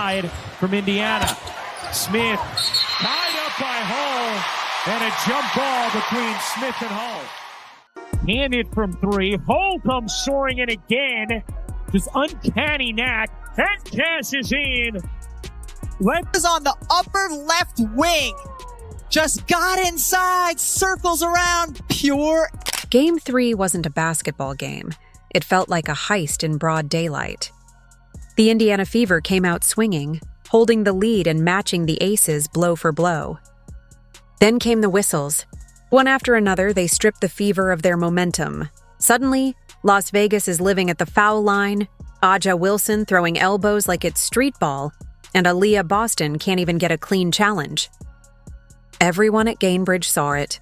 From Indiana. Smith tied up by Hull, and a jump ball between Smith and Hull. Handed from three. Hull comes soaring in again. Just uncanny knack. And cashes in. Is on the upper left wing. Just got inside, circles around, pure. Game 3 wasn't a basketball game. It felt like a heist in broad daylight. The Indiana Fever came out swinging, holding the lead and matching the Aces blow for blow. Then came the whistles. One after another, they stripped the Fever of their momentum. Suddenly, Las Vegas is living at the foul line, Aja Wilson throwing elbows like it's street ball, and Aaliyah Boston can't even get a clean challenge. Everyone at Gainbridge saw it.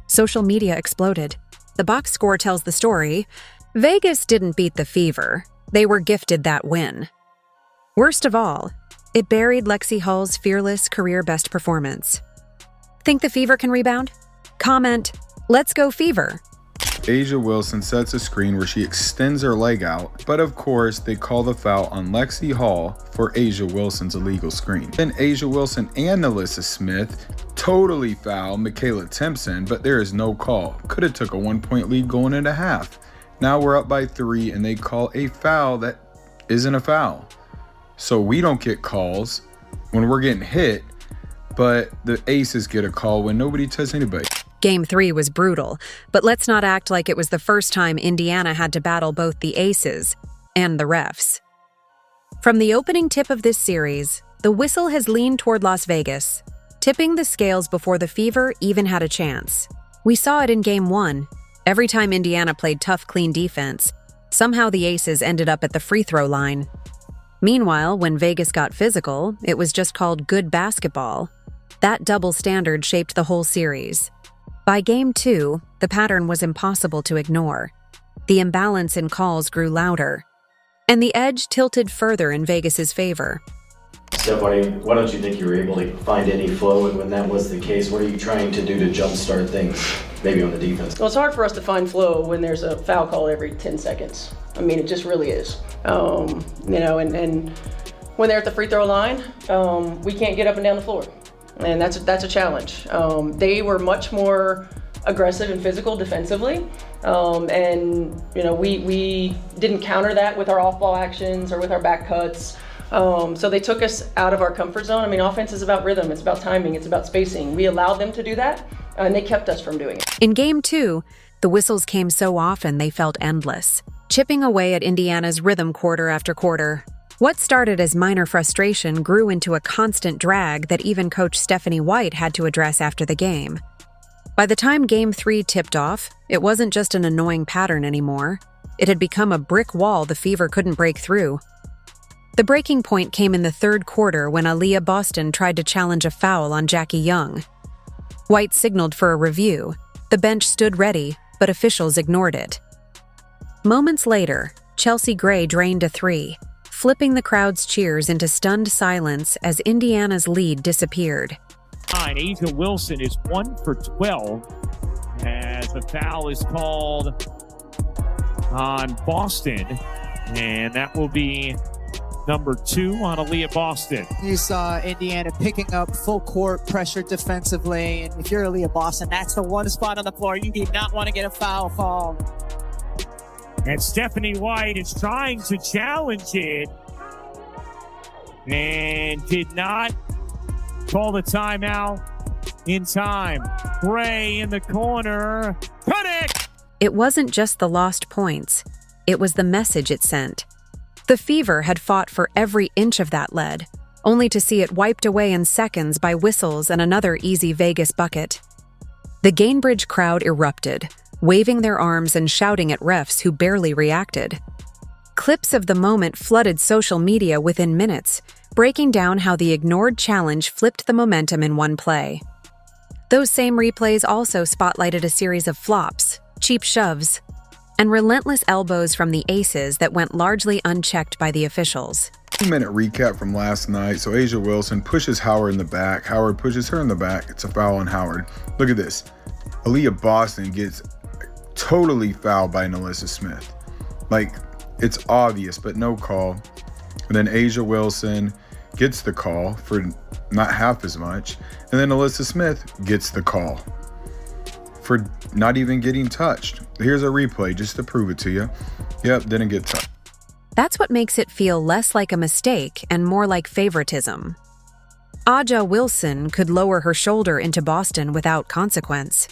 Social media exploded. The box score tells the story. Vegas didn't beat the Fever. They were gifted that win. Worst of all, it buried Lexi Hull's fearless career best performance. Think the Fever can rebound? Comment, "Let's go Fever." Aja Wilson sets a screen where she extends her leg out, but of course they call the foul on Lexi Hull for Aja Wilson's illegal screen. Then Aja Wilson and Alyssa Smith totally foul Michaela Timpson, but there is no call. Could have took a 1-point lead going into half. Now we're up by 3 and they call a foul that isn't a foul. So we don't get calls when we're getting hit, but the Aces get a call when nobody touches anybody. Game 3 was brutal, but let's not act like it was the first time Indiana had to battle both the Aces and the refs. From the opening tip of this series, the whistle has leaned toward Las Vegas, tipping the scales before the Fever even had a chance. We saw it in Game 1. Every time Indiana played tough, clean defense, somehow the Aces ended up at the free throw line. Meanwhile, when Vegas got physical, it was just called good basketball. That double standard shaped the whole series. By Game 2, the pattern was impossible to ignore. The imbalance in calls grew louder, and the edge tilted further in Vegas's favor. Steph, why don't you think you were able to find any flow, and when that was the case, what are you trying to do to jumpstart things, maybe on the defense? Well, it's hard for us to find flow when there's a foul call every 10 seconds. I mean, it just really is. And when they're at the free throw line, we can't get up and down the floor. And that's a challenge. They were much more aggressive and physical defensively, we didn't counter that with our off-ball actions or with our back cuts. So they took us out of our comfort zone. I mean, offense is about rhythm, it's about timing, it's about spacing. We allowed them to do that, and they kept us from doing it. In Game 2, the whistles came so often they felt endless, chipping away at Indiana's rhythm quarter after quarter. What started as minor frustration grew into a constant drag that even Coach Stephanie White had to address after the game. By the time Game 3 tipped off, it wasn't just an annoying pattern anymore. It had become a brick wall the Fever couldn't break through. The breaking point came in the third quarter when Aaliyah Boston tried to challenge a foul on Jackie Young. White signaled for a review. The bench stood ready, but officials ignored it. Moments later, Chelsea Gray drained a 3. Flipping the crowd's cheers into stunned silence as Indiana's lead disappeared. Aja Wilson is 1 for 12 as the foul is called on Boston, and that will be number 2 on Aaliyah Boston. You saw Indiana picking up full court pressure defensively, and if you're Aaliyah Boston, that's the one spot on the floor you do not want to get a foul call. And Stephanie White is trying to challenge it and did not call the timeout in time. Gray in the corner. Connect! It wasn't just the lost points. It was the message it sent. The Fever had fought for every inch of that lead, only to see it wiped away in seconds by whistles and another easy Vegas bucket. The Gainbridge crowd erupted, waving their arms and shouting at refs who barely reacted. Clips of the moment flooded social media within minutes, breaking down how the ignored challenge flipped the momentum in one play. Those same replays also spotlighted a series of flops, cheap shoves, and relentless elbows from the Aces that went largely unchecked by the officials. 2-minute recap from last night. So Aja Wilson pushes Howard in the back. Howard pushes her in the back. It's a foul on Howard. Look at this. Aaliyah Boston gets totally fouled by Alyssa Smith. Like, it's obvious, but no call. And then Aja Wilson gets the call for not half as much. And then Alyssa Smith gets the call for not even getting touched. Here's a replay just to prove it to you. Yep, didn't get touched. That's what makes it feel less like a mistake and more like favoritism. Aja Wilson could lower her shoulder into Boston without consequence.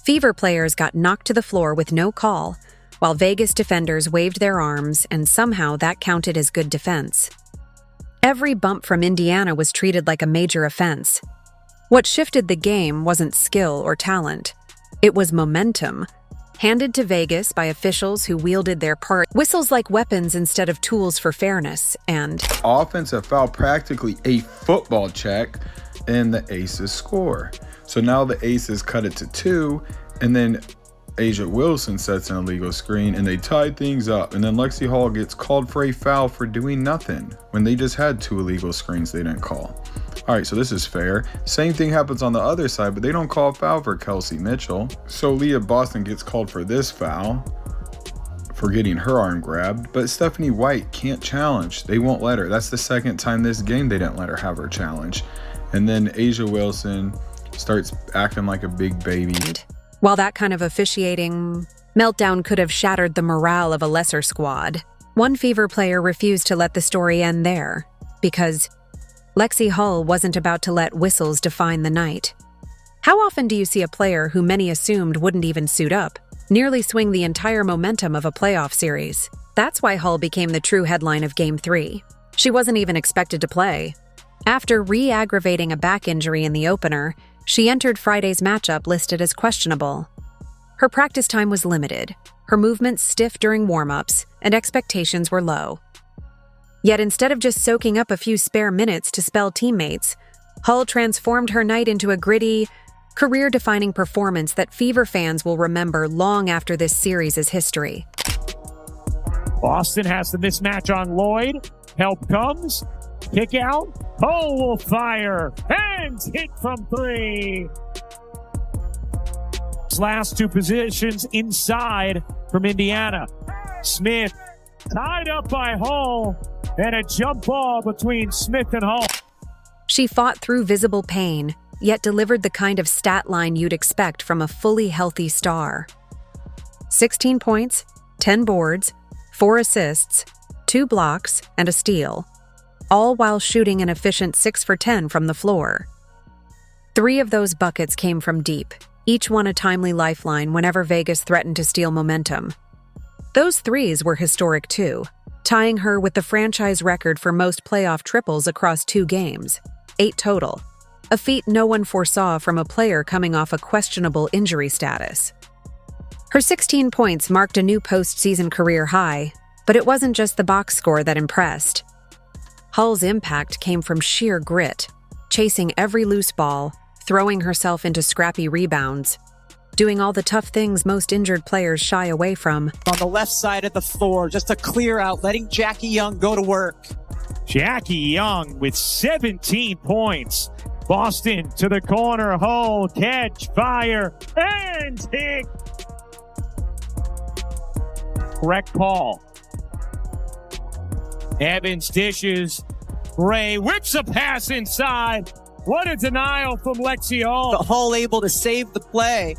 Fever players got knocked to the floor with no call, while Vegas defenders waved their arms, and somehow that counted as good defense. Every bump from Indiana was treated like a major offense. What shifted the game wasn't skill or talent. It was momentum, handed to Vegas by officials who wielded their whistles like weapons instead of tools for fairness, and offensive foul, practically a football check, and the Aces score. So now the Aces cut it to 2, and then A'ja Wilson sets an illegal screen, and they tied things up. And then Lexi Hull gets called for a foul for doing nothing when they just had 2 illegal screens they didn't call. All right, so this is fair. Same thing happens on the other side, but they don't call a foul for Kelsey Mitchell. So Leah Boston gets called for this foul for getting her arm grabbed, but Stephanie White can't challenge. They won't let her. That's the second time this game they didn't let her have her challenge. And then A'ja Wilson starts acting like a big baby. While that kind of officiating meltdown could have shattered the morale of a lesser squad, one Fever player refused to let the story end there, because Lexi Hull wasn't about to let whistles define the night. How often do you see a player who many assumed wouldn't even suit up nearly swing the entire momentum of a playoff series? That's why Hull became the true headline of Game 3. She wasn't even expected to play. After re-aggravating a back injury in the opener, she entered Friday's matchup listed as questionable. Her practice time was limited, her movements stiff during warm-ups, and expectations were low. Yet instead of just soaking up a few spare minutes to spell teammates, Hull transformed her night into a gritty, career-defining performance that Fever fans will remember long after this series is history. Boston has the mismatch on Lloyd. Help comes. Kick out. Hull will fire. And hit from 3. Last 2 positions inside from Indiana. Smith tied up by Hull. And a jump ball between Smith and Hull. She fought through visible pain, yet delivered the kind of stat line you'd expect from a fully healthy star. 16 points, 10 boards, 4 assists, 2 blocks, and a steal, all while shooting an efficient 6 for 10 from the floor. 3 of those buckets came from deep, each one a timely lifeline whenever Vegas threatened to steal momentum. Those threes were historic too, tying her with the franchise record for most playoff triples across 2 games, 8 total, a feat no one foresaw from a player coming off a questionable injury status. Her 16 points marked a new postseason career high, but it wasn't just the box score that impressed. Hull's impact came from sheer grit, chasing every loose ball, throwing herself into scrappy rebounds, doing all the tough things most injured players shy away from. On the left side of the floor, just to clear out, letting Jackie Young go to work. Jackie Young with 17 points. Boston to the corner. Hull, catch, fire, and hit. Correct call. Evans dishes. Ray whips a pass inside. What a denial from Lexi Hull. The Hull able to save the play.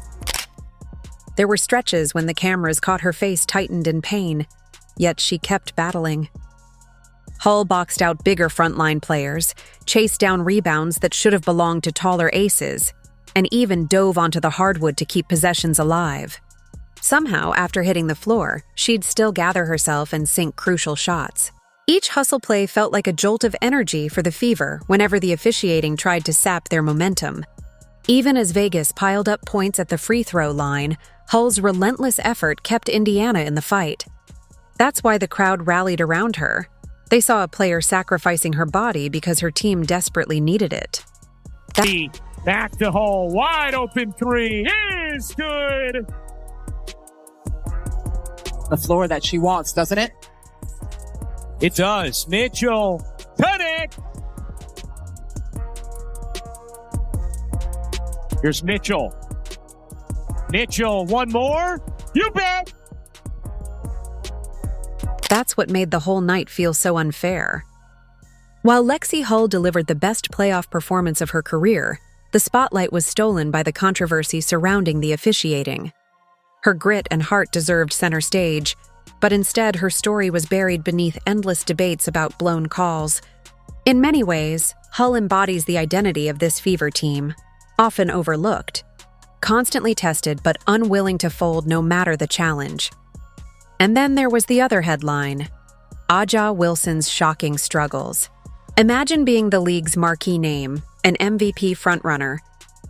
There were stretches when the cameras caught her face tightened in pain, yet she kept battling. Hull boxed out bigger frontline players, chased down rebounds that should have belonged to taller aces, and even dove onto the hardwood to keep possessions alive. Somehow, after hitting the floor, she'd still gather herself and sink crucial shots. Each hustle play felt like a jolt of energy for the Fever whenever the officiating tried to sap their momentum. Even as Vegas piled up points at the free throw line, Hull's relentless effort kept Indiana in the fight. That's why the crowd rallied around her. They saw a player sacrificing her body because her team desperately needed it. Back to Hull, wide open 3 is good. The floor that she wants, doesn't it? It does. Mitchell, connect. Here's Mitchell. Mitchell, one more. You bet. That's what made the whole night feel so unfair. While Lexi Hull delivered the best playoff performance of her career, the spotlight was stolen by the controversy surrounding the officiating. Her grit and heart deserved center stage, but instead her story was buried beneath endless debates about blown calls. In many ways, Hull embodies the identity of this Fever team, often overlooked, constantly tested but unwilling to fold no matter the challenge. And then there was the other headline, Aja Wilson's shocking struggles. Imagine being the league's marquee name, an MVP frontrunner,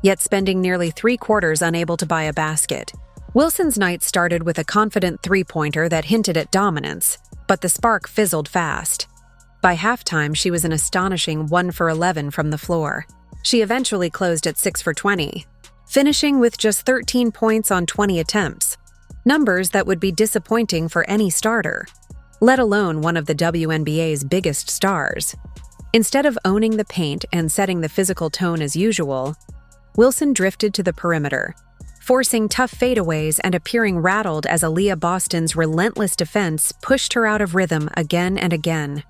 yet spending nearly 3/4 unable to buy a basket. Wilson's night started with a confident three-pointer that hinted at dominance, but the spark fizzled fast. By halftime, she was an astonishing 1 for 11 from the floor. She eventually closed at 6 for 20, finishing with just 13 points on 20 attempts, numbers that would be disappointing for any starter, let alone one of the WNBA's biggest stars. Instead of owning the paint and setting the physical tone as usual, Wilson drifted to the perimeter, forcing tough fadeaways and appearing rattled as Aaliyah Boston's relentless defense pushed her out of rhythm again and again.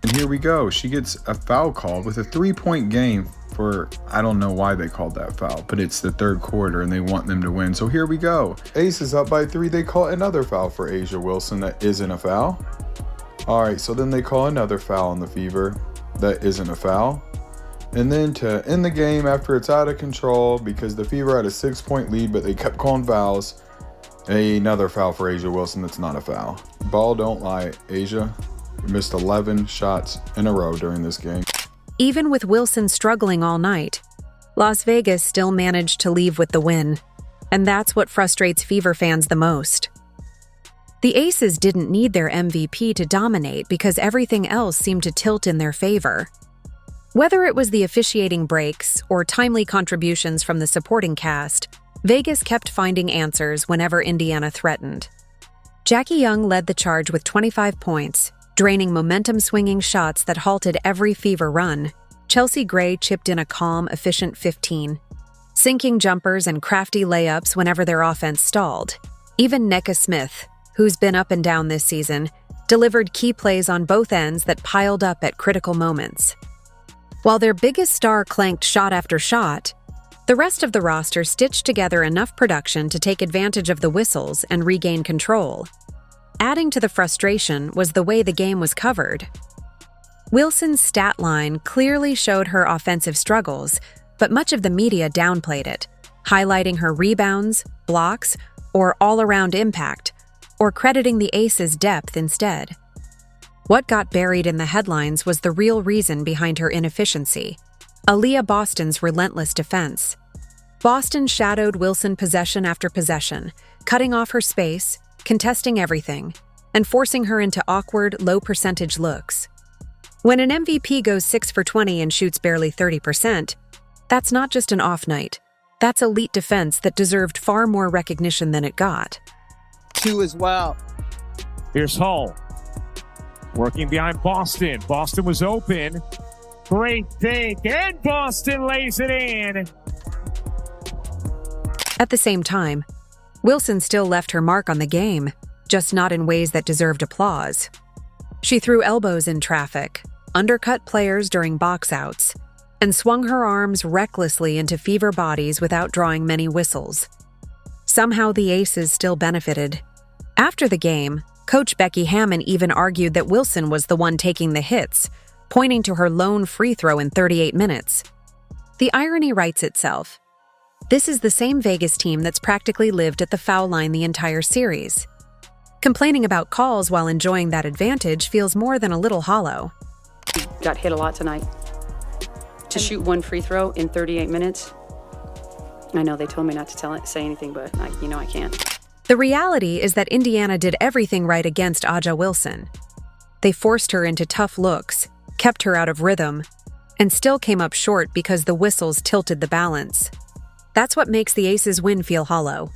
And here we go. She gets a foul call with a 3-point game for, I don't know why they called that foul, but it's the third quarter and they want them to win. So here we go. Ace is up by 3. They call another foul for Aja Wilson that isn't a foul. All right, so then they call another foul on the Fever that isn't a foul. And then to end the game after it's out of control because the Fever had a 6-point lead, but they kept calling fouls, another foul for Aja Wilson that's not a foul. Ball don't lie, Aja. You missed 11 shots in a row during this game. Even with Wilson struggling all night, Las Vegas still managed to leave with the win, and that's what frustrates Fever fans the most. The Aces didn't need their MVP to dominate because everything else seemed to tilt in their favor. Whether it was the officiating breaks or timely contributions from the supporting cast, Vegas kept finding answers whenever Indiana threatened. Jackie Young led the charge with 25 points, draining momentum-swinging shots that halted every Fever run. Chelsea Gray chipped in a calm, efficient 15, sinking jumpers and crafty layups whenever their offense stalled. Even Nneka Smith, who's been up and down this season, delivered key plays on both ends that piled up at critical moments. While their biggest star clanked shot after shot, the rest of the roster stitched together enough production to take advantage of the whistles and regain control. Adding to the frustration was the way the game was covered. Wilson's stat line clearly showed her offensive struggles, but much of the media downplayed it, highlighting her rebounds, blocks, or all-around impact, or crediting the Aces' depth instead. What got buried in the headlines was the real reason behind her inefficiency: Aaliyah Boston's relentless defense. Boston shadowed Wilson possession after possession, cutting off her space, contesting everything, and forcing her into awkward, low-percentage looks. When an MVP goes 6 for 20 and shoots barely 30%, that's not just an off night. That's elite defense that deserved far more recognition than it got. 2 as well. Here's Hull. Working behind Boston. Boston was open. Great fake, and Boston lays it in. At the same time, Wilson still left her mark on the game, just not in ways that deserved applause. She threw elbows in traffic, undercut players during box outs, and swung her arms recklessly into Fever bodies without drawing many whistles. Somehow the Aces still benefited. After the game, Coach Becky Hammon even argued that Wilson was the one taking the hits, pointing to her lone free throw in 38 minutes. The irony writes itself. This is the same Vegas team that's practically lived at the foul line the entire series. Complaining about calls while enjoying that advantage feels more than a little hollow. Got hit a lot tonight. To shoot one free throw in 38 minutes, I know they told me not to say anything, but I can't. The reality is that Indiana did everything right against Aja Wilson. They forced her into tough looks, kept her out of rhythm, and still came up short because the whistles tilted the balance. That's what makes the Aces' win feel hollow.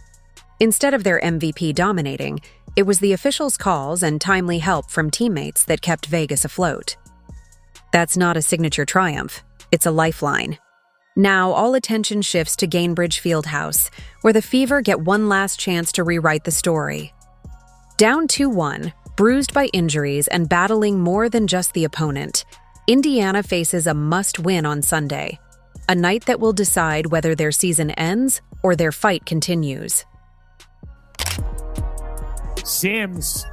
Instead of their MVP dominating, it was the officials' calls and timely help from teammates that kept Vegas afloat. That's not a signature triumph, it's a lifeline. Now, all attention shifts to Gainbridge Fieldhouse, where the Fever get one last chance to rewrite the story. Down 2-1, bruised by injuries and battling more than just the opponent, Indiana faces a must-win on Sunday, a night that will decide whether their season ends or their fight continues. Sims,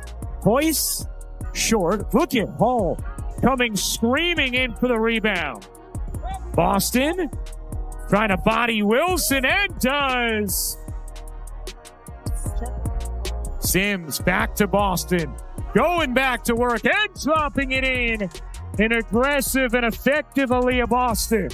hoist, short. Look at Hull coming screaming in for the rebound. Boston trying to body Wilson and does. Sims back to Boston, going back to work and dropping it in. An aggressive and effective Aaliyah Boston.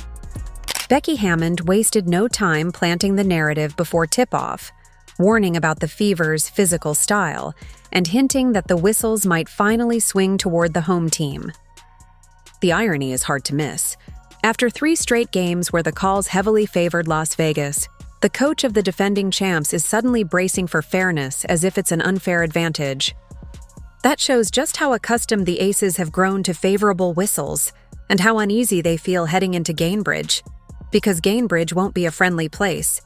Becky Hammond wasted no time planting the narrative before tip-off, warning about the Fever's physical style and hinting that the whistles might finally swing toward the home team. The irony is hard to miss. After 3 straight games where the calls heavily favored Las Vegas, the coach of the defending champs is suddenly bracing for fairness as if it's an unfair advantage. That shows just how accustomed the Aces have grown to favorable whistles and how uneasy they feel heading into Gainbridge, because Gainbridge won't be a friendly place.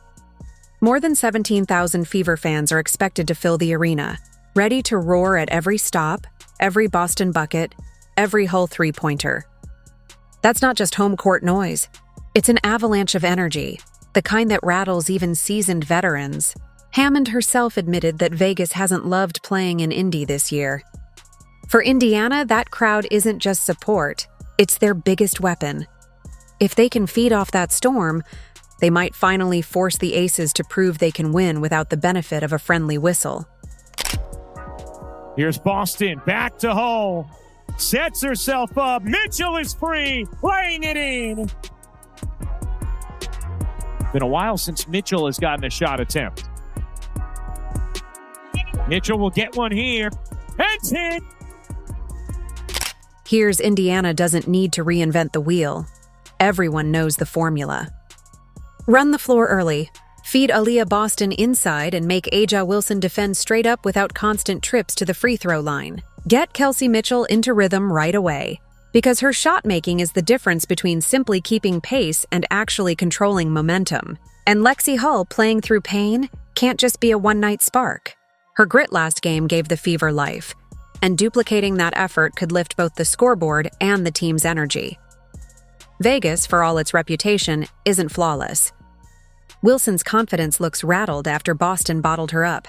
More than 17,000 Fever fans are expected to fill the arena, ready to roar at every stop, every Boston bucket, every Hull three-pointer. That's not just home court noise. It's an avalanche of energy, the kind that rattles even seasoned veterans. Hammond herself admitted that Vegas hasn't loved playing in Indy this year. For Indiana, that crowd isn't just support, it's their biggest weapon. If they can feed off that storm, they might finally force the Aces to prove they can win without the benefit of a friendly whistle. Here's Boston, back to Hull. Sets herself up. Mitchell is free, laying it in. Been a while since Mitchell has gotten a shot attempt. Mitchell will get one here. That's it. Here's Indiana doesn't need to reinvent the wheel. Everyone knows the formula. Run the floor early. Feed Aaliyah Boston inside and make Aja Wilson defend straight up without constant trips to the free throw line. Get Kelsey Mitchell into rhythm right away, because her shot making is the difference between simply keeping pace and actually controlling momentum. And Lexi Hull playing through pain can't just be a one-night spark. Her grit last game gave the Fever life, and duplicating that effort could lift both the scoreboard and the team's energy. Vegas, for all its reputation, isn't flawless. Wilson's confidence looks rattled after Boston bottled her up.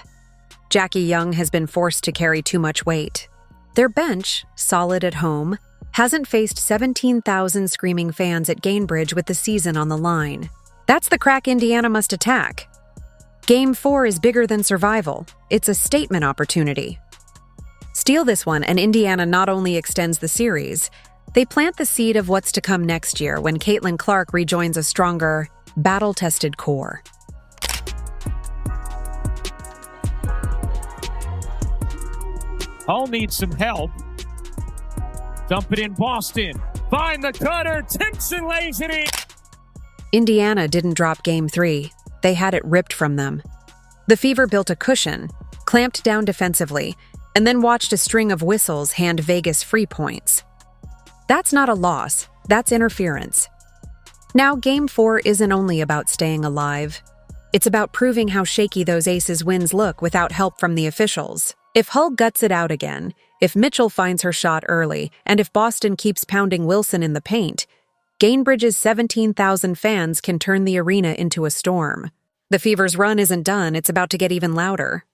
Jackie Young has been forced to carry too much weight. Their bench, solid at home, hasn't faced 17,000 screaming fans at Gainbridge with the season on the line. That's the crack Indiana must attack. Game 4 is bigger than survival. It's a statement opportunity. Steal this one, and Indiana not only extends the series, they plant the seed of what's to come next year when Caitlin Clark rejoins a stronger, battle-tested core. Hull needs some help. Dump it in Boston. Find the cutter. Timpson lays it in. Indiana didn't drop Game 3. They had it ripped from them. The Fever built a cushion, clamped down defensively, and then watched a string of whistles hand Vegas free points. That's not a loss. That's interference. Now, Game 4 isn't only about staying alive. It's about proving how shaky those Aces wins look without help from the officials. If Hull guts it out again, if Mitchell finds her shot early, and if Boston keeps pounding Wilson in the paint, Gainbridge's 17,000 fans can turn the arena into a storm. The Fever's run isn't done, it's about to get even louder.